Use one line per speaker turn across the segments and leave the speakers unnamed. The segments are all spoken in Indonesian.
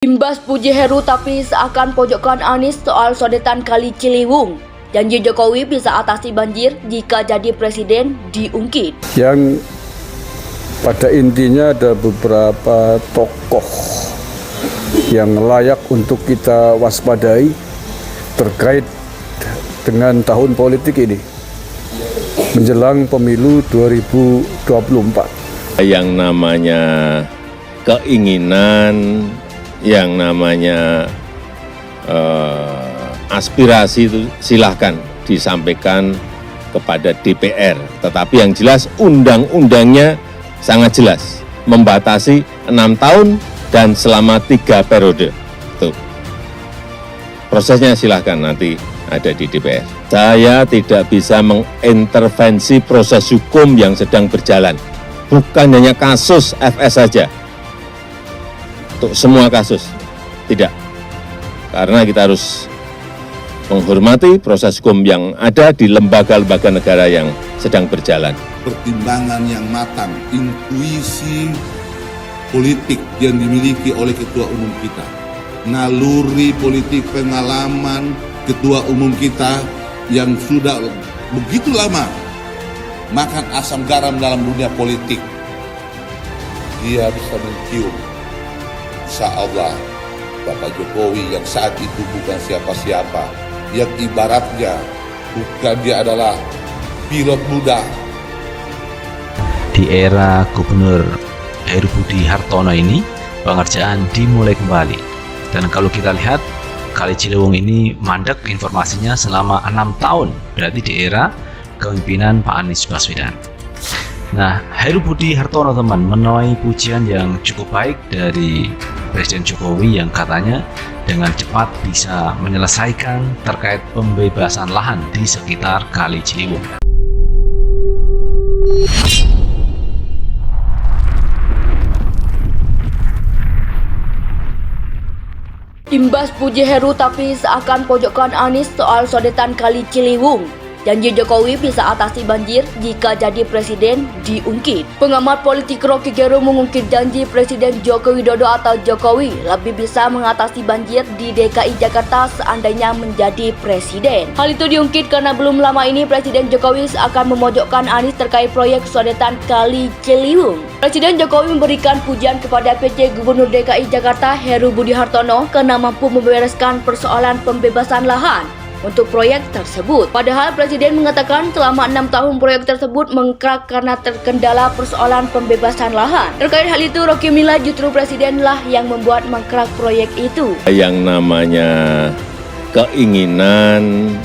Imbas puji Heru tapi seakan pojokkan Anies soal sodetan Kali Ciliwung. Janji Jokowi bisa atasi banjir jika jadi presiden diungkit.
Yang pada intinya ada beberapa tokoh yang layak untuk kita waspadai terkait dengan tahun politik ini menjelang pemilu 2024.
Yang namanya keinginan, yang namanya aspirasi itu silahkan disampaikan kepada DPR. Tetapi yang jelas undang-undangnya sangat jelas, membatasi 6 tahun dan selama 3 periode. Tuh. Prosesnya silahkan nanti ada di DPR. Saya tidak bisa mengintervensi proses hukum yang sedang berjalan. Bukan hanya kasus FS saja. Untuk semua kasus, tidak. Karena kita harus menghormati proses hukum yang ada di lembaga-lembaga negara yang sedang berjalan.
Pertimbangan yang matang, intuisi politik yang dimiliki oleh Ketua Umum kita, naluri politik pengalaman Ketua Umum kita yang sudah begitu lama makan asam garam dalam dunia politik, dia bisa mencium insya Allah Bapak Jokowi yang saat itu bukan siapa-siapa, yang ibaratnya bukan dia adalah pilot muda.
Di era Gubernur Heru Budi Hartono ini, pengerjaan dimulai kembali. Dan kalau kita lihat, Kali Ciliwung ini mandek informasinya selama 6 tahun, berarti di era kepemimpinan Pak Anies Baswedan. Nah, Heru Budi Hartono teman menuai pujian yang cukup baik dari Presiden Jokowi yang katanya dengan cepat bisa menyelesaikan terkait pembebasan lahan di sekitar Kali Ciliwung.
Imbas puji Heru tapi seakan pojokkan Anies soal sodetan Kali Ciliwung. Janji Jokowi bisa atasi banjir jika jadi presiden diungkit. Pengamat politik Rocky Gerung mengungkit janji Presiden Joko Widodo atau Jokowi lebih bisa mengatasi banjir di DKI Jakarta seandainya menjadi presiden. Hal itu diungkit karena belum lama ini Presiden Jokowi akan memojokkan Anies terkait proyek sodetan Kali Ciliwung. Presiden Jokowi memberikan pujian kepada PJ Gubernur DKI Jakarta Heru Budi Hartono karena mampu membereskan persoalan pembebasan lahan untuk proyek tersebut. Padahal Presiden mengatakan selama 6 tahun proyek tersebut mengkrak karena terkendala persoalan pembebasan lahan. Terkait hal itu, Rocky menilai justru Presidenlah yang membuat mengkrak proyek itu.
Yang namanya keinginan,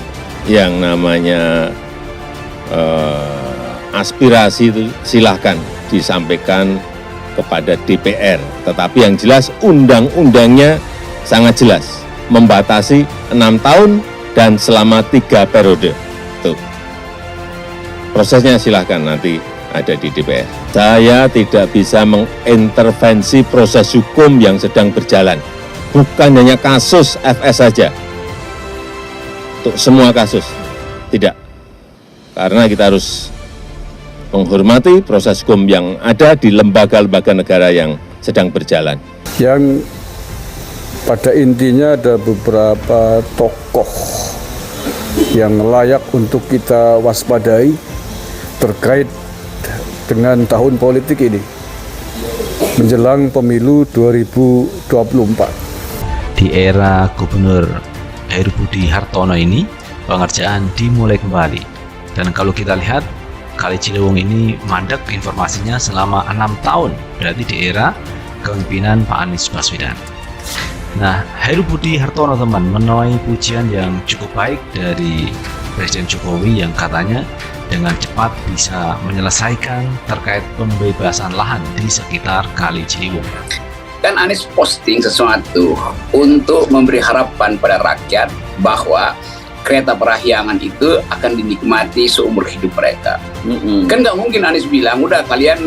yang namanya aspirasi itu silahkan disampaikan kepada DPR. Tetapi yang jelas undang-undangnya sangat jelas, membatasi 6 tahun dan selama 3 periode. Tuh. Prosesnya silahkan nanti ada di DPR. Saya tidak bisa mengintervensi proses hukum yang sedang berjalan. Bukan hanya kasus FS saja. Untuk semua kasus, tidak. Karena kita harus menghormati proses hukum yang ada di lembaga-lembaga negara yang sedang berjalan.
Yang pada intinya ada beberapa tokoh yang layak untuk kita waspadai terkait dengan tahun politik ini menjelang pemilu 2024.
Di era Gubernur Heru Budi Hartono ini, pengerjaan dimulai kembali. Dan kalau kita lihat, Kali Ciliwung ini mandek informasinya selama 6 tahun, berarti di era kepemimpinan Pak Anies Baswedan. Nah, Heru Budi Hartono teman menuai pujian yang cukup baik dari Presiden Jokowi yang katanya dengan cepat bisa menyelesaikan terkait pembebasan lahan di sekitar Kali Ciliwung.
Kan Anies posting sesuatu untuk memberi harapan pada rakyat bahwa kereta parahyangan itu akan dinikmati seumur hidup mereka. Kan nggak mungkin Anies bilang, udah kalian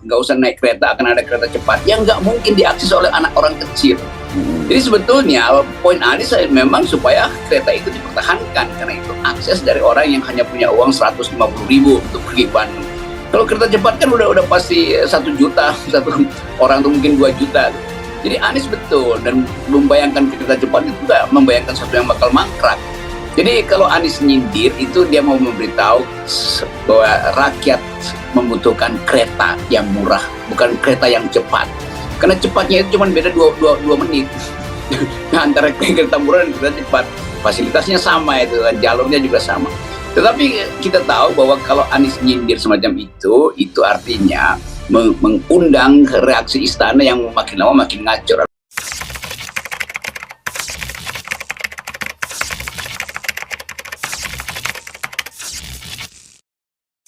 nggak usah naik kereta, akan ada kereta cepat yang nggak mungkin diakses oleh anak orang kecil. Jadi sebetulnya poin Anies memang supaya kereta itu dipertahankan, karena itu akses dari orang yang hanya punya uang 150.000 untuk pergi ke Bandung. Kalau kereta cepat kan udah pasti 1 juta, satu orang tuh mungkin 2 juta. Jadi Anies betul, dan membayangkan kereta cepat itu juga membayangkan sesuatu yang bakal mangkrak. Jadi kalau Anies nyindir itu dia mau memberitahu bahwa rakyat membutuhkan kereta yang murah, bukan kereta yang cepat. Karena cepatnya itu cuma beda 2 menit. Nah, antara kereta murah dan kereta cepat, fasilitasnya sama itu, jalurnya juga sama. Tetapi kita tahu bahwa kalau Anies nyindir semacam itu artinya mengundang reaksi istana yang makin lama makin ngacur.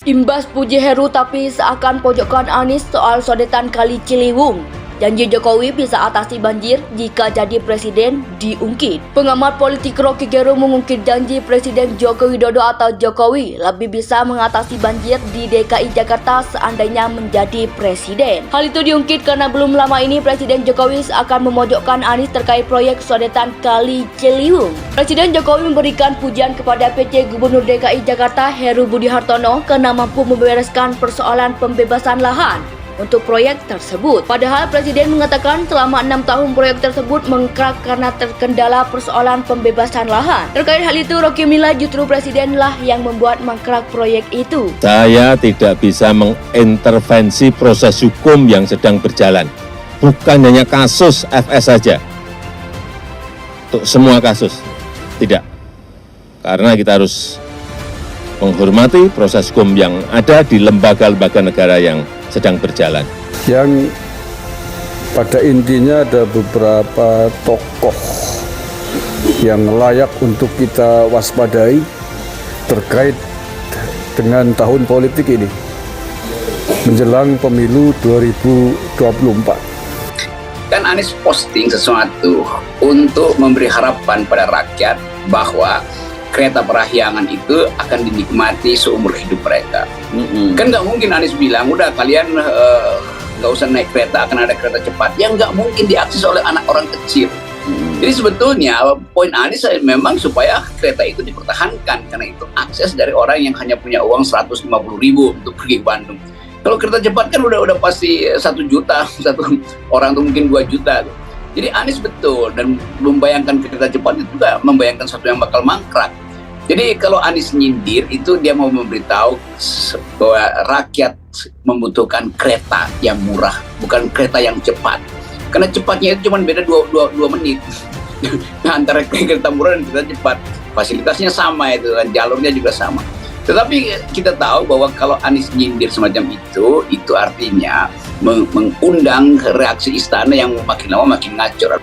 Imbas puji Heru tapi seakan pojokkan Anies soal sodetan Kali Ciliwung. Janji Jokowi bisa atasi banjir jika jadi presiden diungkit. Pengamat politik Rocky Gerung mengungkit janji Presiden Joko Widodo atau Jokowi lebih bisa mengatasi banjir di DKI Jakarta seandainya menjadi presiden. Hal itu diungkit karena belum lama ini Presiden Jokowi akan memojokkan Anies terkait proyek sodetan Kali Ciliwung. Presiden Jokowi memberikan pujian kepada PJ Gubernur DKI Jakarta Heru Budi Hartono karena mampu membereskan persoalan pembebasan lahan untuk proyek tersebut. Padahal Presiden mengatakan selama 6 tahun proyek tersebut mengkrak karena terkendala persoalan pembebasan lahan. Terkait hal itu, Rocky menilai justru Presidenlah yang membuat mangkrak proyek itu.
Saya tidak bisa mengintervensi proses hukum yang sedang berjalan. Bukan hanya kasus FS saja. Untuk semua kasus. Tidak. Karena kita harus menghormati proses hukum yang ada di lembaga-lembaga negara yang sedang berjalan.
Yang pada intinya ada beberapa tokoh yang layak untuk kita waspadai terkait dengan tahun politik ini menjelang pemilu 2024.
Kan Anies posting sesuatu untuk memberi harapan pada rakyat bahwa kereta parahyangan itu akan dinikmati seumur hidup mereka. Kan nggak mungkin Anies bilang, udah kalian nggak usah naik kereta, akan ada kereta cepat. Yang nggak mungkin diakses oleh anak orang kecil. Jadi sebetulnya poin Anies memang supaya kereta itu dipertahankan, karena itu akses dari orang yang hanya punya uang 150.000 untuk pergi ke Bandung. Kalau kereta cepat kan udah pasti 1 juta, satu orang tuh mungkin 2 juta. Jadi Anies betul, dan membayangkan kereta cepat itu juga membayangkan sesuatu yang bakal mangkrak. Jadi kalau Anies nyindir itu dia mau memberitahu bahwa rakyat membutuhkan kereta yang murah, bukan kereta yang cepat. Karena cepatnya itu cuma beda 2 menit. Nah, antara kereta murah dan kereta cepat, fasilitasnya sama itu, jalurnya juga sama. Tetapi kita tahu bahwa kalau Anies nyindir semacam itu artinya mengundang reaksi istana yang makin lama makin ngacur.